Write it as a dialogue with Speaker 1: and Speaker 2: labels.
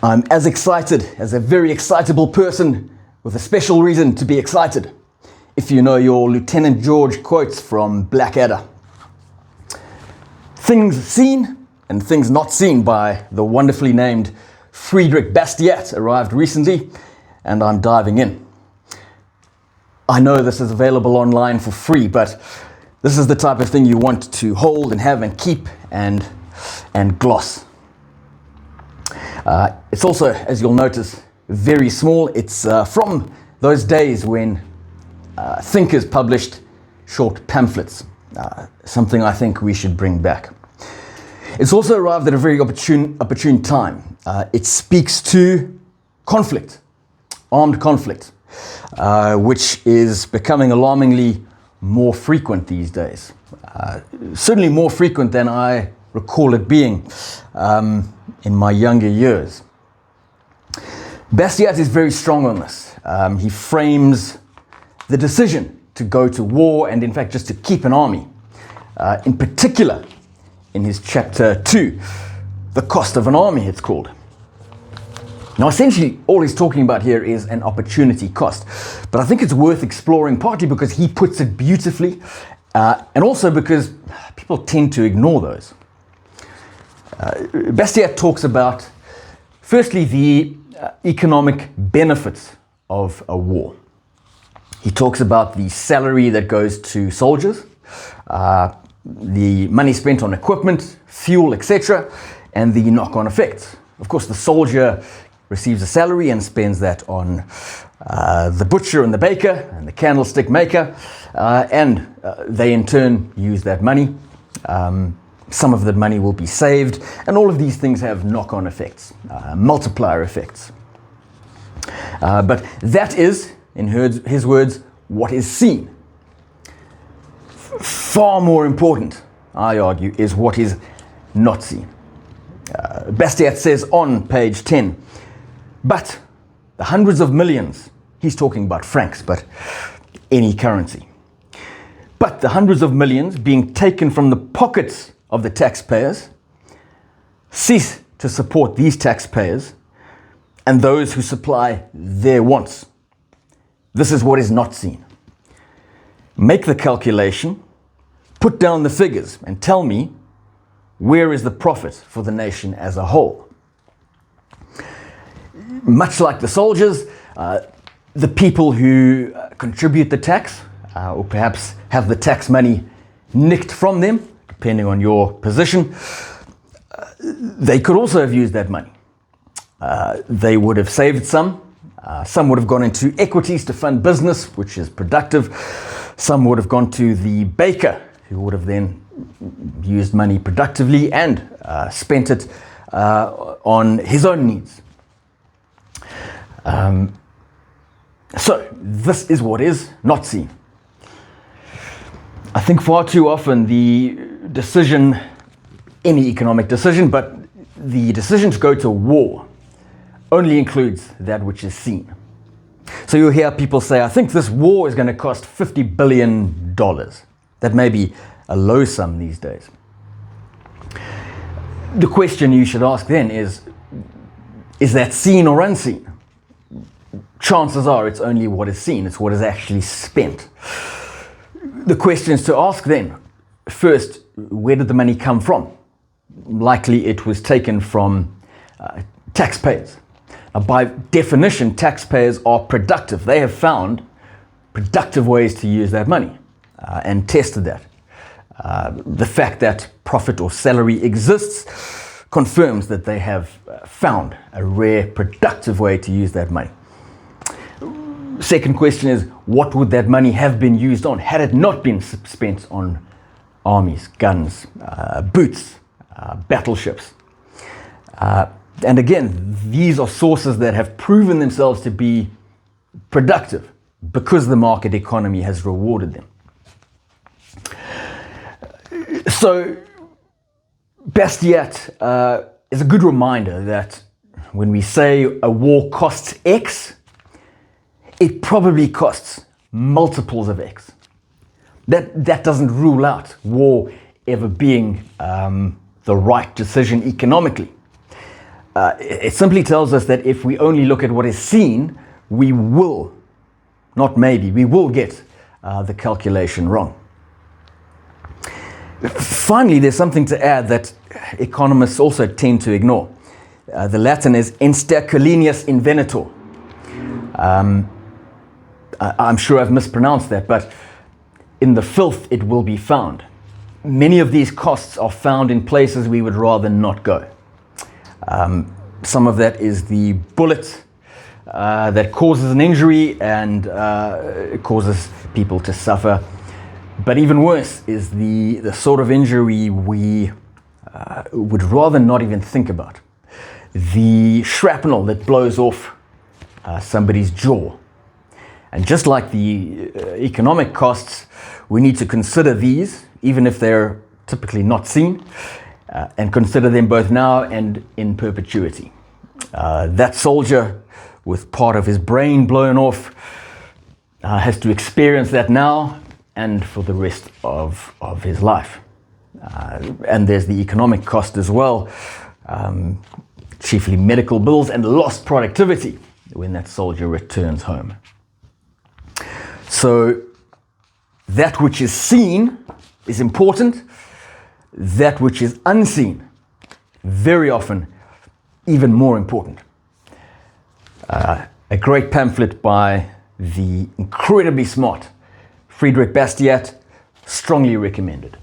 Speaker 1: I'm as excited as a very excitable person with a special reason to be excited, if you know your Lieutenant George quotes from Blackadder. Things seen and things not seen by the wonderfully named Friedrich Bastiat arrived recently, and I'm diving in. I know this is available online for free, but this is the type of thing you want to hold and have and keep and gloss. It's also, as you'll notice, very small. It's from those days when thinkers published short pamphlets, something I think we should bring back. It's also arrived at a very opportune time. It speaks to conflict, armed conflict, which is becoming alarmingly more frequent these days. Certainly more frequent than I recall it being in my younger years. Bastiat is very strong on this. He frames the decision to go to war and in fact just to keep an army, in particular in his chapter 2, The Cost of an Army it's called. Now essentially all he's talking about here is an opportunity cost, but I think it's worth exploring partly because he puts it beautifully and also because people tend to ignore those. Bastiat talks about, firstly, the economic benefits of a war. He talks about the salary that goes to soldiers, the money spent on equipment, fuel, etc., and the knock-on effects. Of course, the soldier receives a salary and spends that on the butcher and the baker and the candlestick maker, and they in turn use that money. Some of that money will be saved, and all of these things have knock-on effects, multiplier effects. But that is, in his words, what is seen. Far more important, I argue, is what is not seen. Bastiat says on page 10, but the hundreds of millions, he's talking about francs, but any currency, but the hundreds of millions being taken from the pockets of the taxpayers cease to support these taxpayers and those who supply their wants. This is what is not seen. Make the calculation, put down the figures, and tell me, where is the profit for the nation as a whole? Much like the soldiers, the people who contribute the tax, or perhaps have the tax money nicked from them, depending on your position, they could also have used that money. They would have saved some. Some would have gone into equities to fund business, which is productive. Some would have gone to the baker, who would have then used money productively and spent it on his own needs. So this is what is not seen. I think far too often the decision, any economic decision, but the decision to go to war only includes that which is seen. So you'll hear people say, I think this war is going to cost $50 billion. That may be a low sum these days. The question you should ask then is that seen or unseen? Chances are it's only what is seen, it's what is actually spent. The questions to ask then, first, where did the money come from? Likely it was taken from taxpayers. Now, by definition, taxpayers are productive. They have found productive ways to use that money and tested that. The fact that profit or salary exists confirms that they have found a rare, productive way to use that money. Second question is, what would that money have been used on had it not been spent on armies, guns, boots, battleships? And again, these are sources that have proven themselves to be productive because the market economy has rewarded them. So Bastiat is a good reminder that when we say a war costs X, it probably costs multiples of X. That doesn't rule out war ever being the right decision economically. It simply tells us that if we only look at what is seen, we will, not maybe, we will get the calculation wrong. Finally, there's something to add that economists also tend to ignore. The Latin is instaculineus invenitur. I'm sure I've mispronounced that, but in the filth it will be found. Many of these costs are found in places we would rather not go. Some of that is the bullet that causes an injury and causes people to suffer. But even worse is the sort of injury we would rather not even think about. The shrapnel that blows off somebody's jaw. And just like the economic costs, we need to consider these, even if they're typically not seen, and consider them both now and in perpetuity. That soldier with part of his brain blown off has to experience that now and for the rest of his life. And there's the economic cost as well, chiefly medical bills and lost productivity when that soldier returns home. So that which is seen is important. That which is unseen, very often even more important. A great pamphlet by the incredibly smart Friedrich Bastiat, strongly recommended.